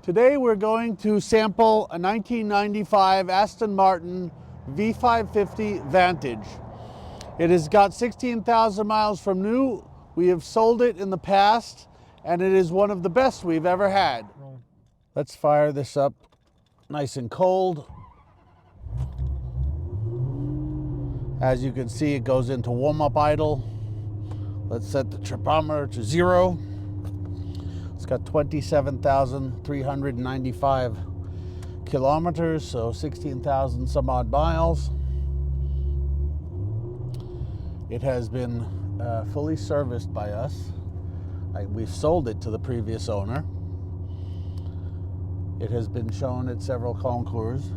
Today we're going to sample a 1995 Aston Martin V550 Vantage. It has got 16,000 miles from new. We have sold it in the past, and it is one of the best we've ever had. Let's fire this up nice and cold. As you can see, it goes into warm-up idle. Let's set the tripometer to 0. It's got 27,395 kilometers, so 16,000 some odd miles. It has been fully serviced by us. We've sold it to the previous owner. It has been shown at several concours.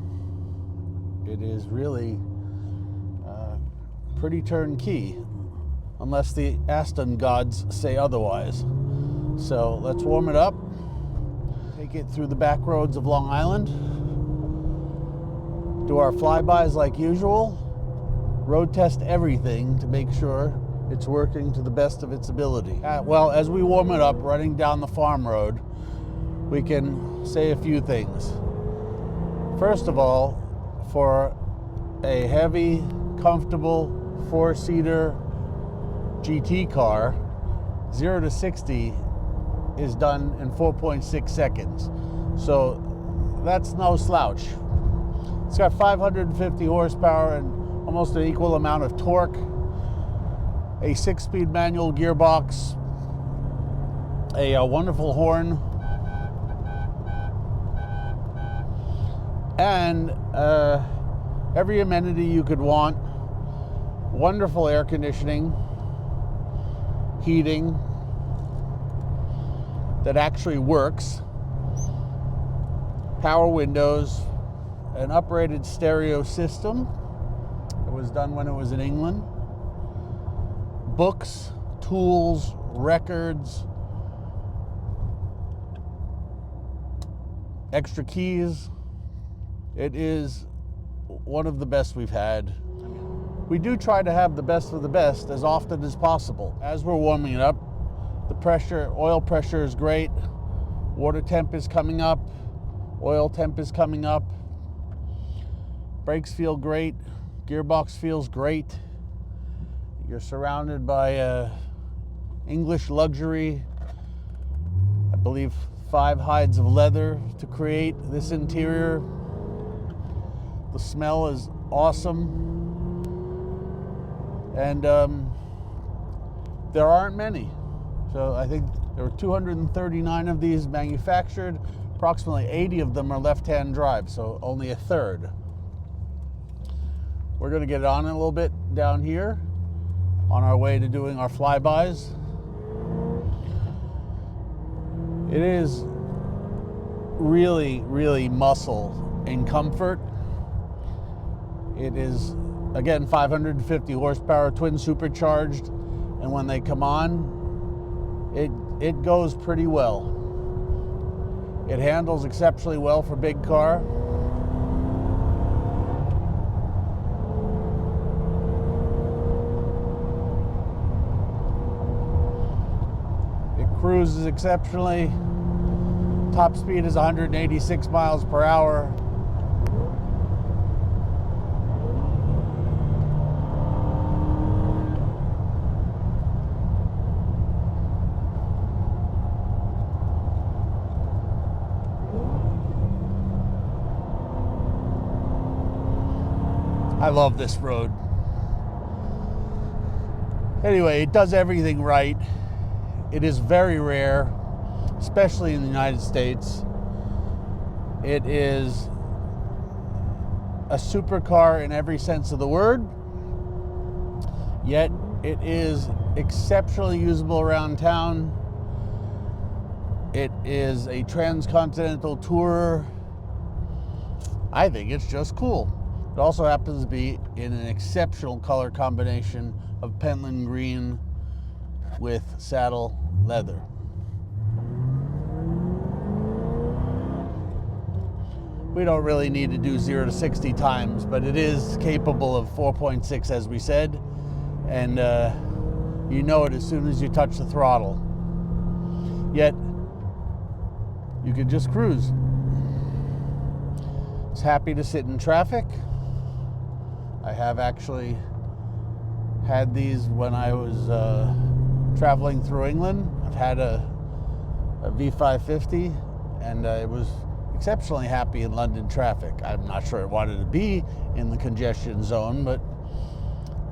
It is really pretty turnkey, unless the Aston gods say otherwise. So let's warm it up, take it through the back roads of Long Island, do our flybys like usual, road test everything to make sure it's working to the best of its ability. Well, as we warm it up, running down the farm road, we can say a few things. First of all, for a heavy, comfortable, four-seater GT car, 0 to 60 is done in 4.6 seconds. So that's no slouch. It's got 550 horsepower and almost an equal amount of torque, a 6-speed manual gearbox, a wonderful horn, and every amenity you could want. Wonderful air conditioning, heating that actually works, power windows, an uprated stereo system. It was done when it was in England. Books, tools, records, extra keys. It is one of the best we've had. We do try to have the best of the best as often as possible. As we're warming it up, the pressure, oil pressure is great. Water temp is coming up. Oil temp is coming up. Brakes feel great. Gearbox feels great. You're surrounded by English luxury. I believe 5 hides of leather to create this interior. The smell is awesome. And there aren't many. So I think there were 239 of these manufactured. Approximately 80 of them are left-hand drive, so only a third. We're going to get it on a little bit down here on our way to doing our flybys. It is really, really muscle in comfort. It is, again, 550 horsepower, twin supercharged, and when they come on, it goes pretty well. It handles exceptionally well for big car. It cruises exceptionally. Top speed is 186 miles per hour. I love this road. Anyway, it does everything right. It is very rare, especially in the United States. It is a supercar in every sense of the word, yet it is exceptionally usable around town. It is a transcontinental tourer. I think it's just cool. It also happens to be in an exceptional color combination of Pentland Green with saddle leather. We don't really need to do 0 to 60 times, but it is capable of 4.6, as we said, and you know it as soon as you touch the throttle. Yet you could just cruise. It's happy to sit in traffic. I have actually had these when I was traveling through England. I've had a V550, and it was exceptionally happy in London traffic. I'm not sure it wanted to be in the congestion zone, but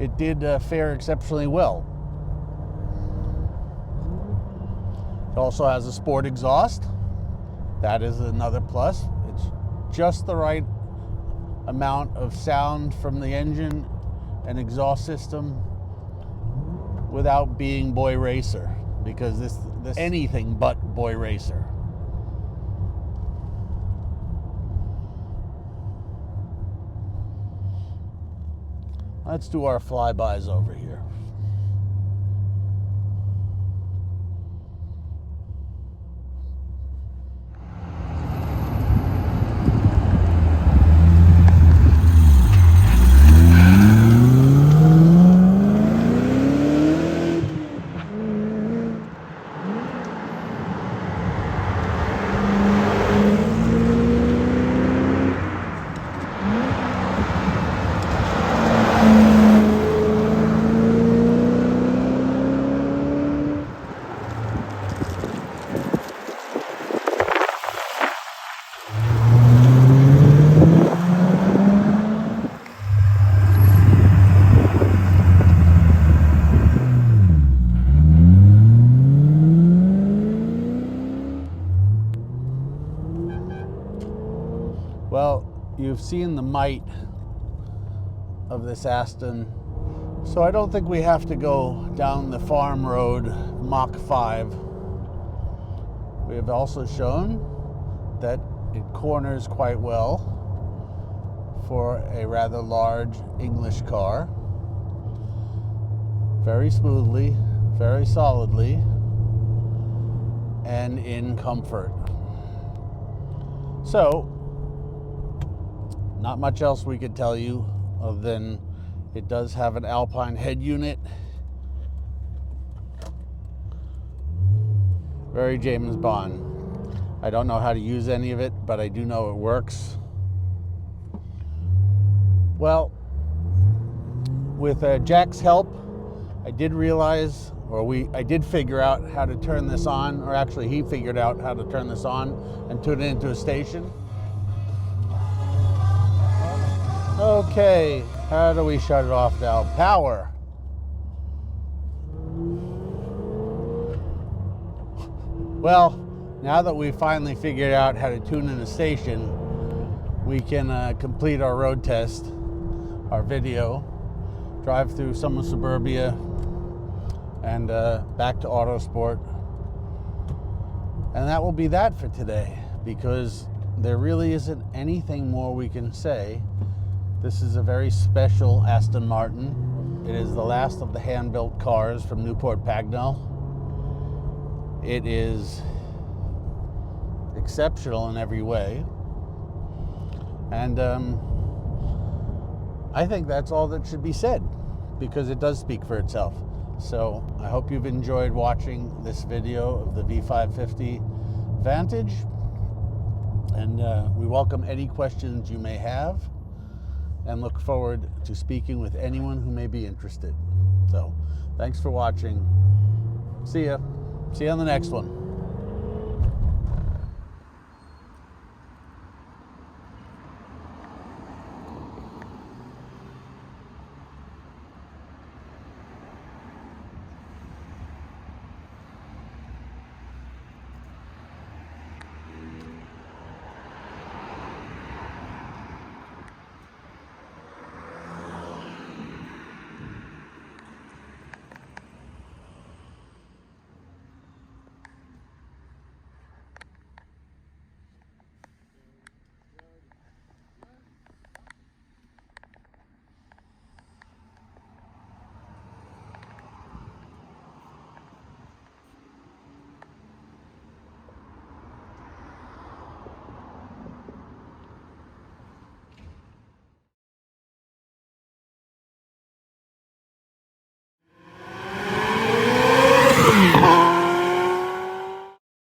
it did fare exceptionally well. It also has a sport exhaust. That is another plus. It's just the right amount of sound from the engine and exhaust system without being boy racer, because this anything but boy racer. Let's do our flybys over here. Well, you've seen the might of this Aston, so I don't think we have to go down the farm road Mach 5. We have also shown that it corners quite well for a rather large English car. Very smoothly, very solidly, and in comfort. So, not much else we could tell you other than it does have an Alpine head unit. Very James Bond. I don't know how to use any of it, but I do know it works. Well, with Jack's help, I did realize, I did figure out how to turn this on, or actually he figured out how to turn this on and tune it into a station. Okay, how do we shut it off now? Power. Well, now that we finally figured out how to tune in a station, we can complete our road test, our video, drive through some of suburbia, and back to Autosport. And that will be that for today, because there really isn't anything more we can say. This is a very special Aston Martin. It is the last of the hand-built cars from Newport Pagnell. It is exceptional in every way. And I think that's all that should be said, because it does speak for itself. So I hope you've enjoyed watching this video of the V550 Vantage. And we welcome any questions you may have, and look forward to speaking with anyone who may be interested. So, thanks for watching. See ya. See you on the next one.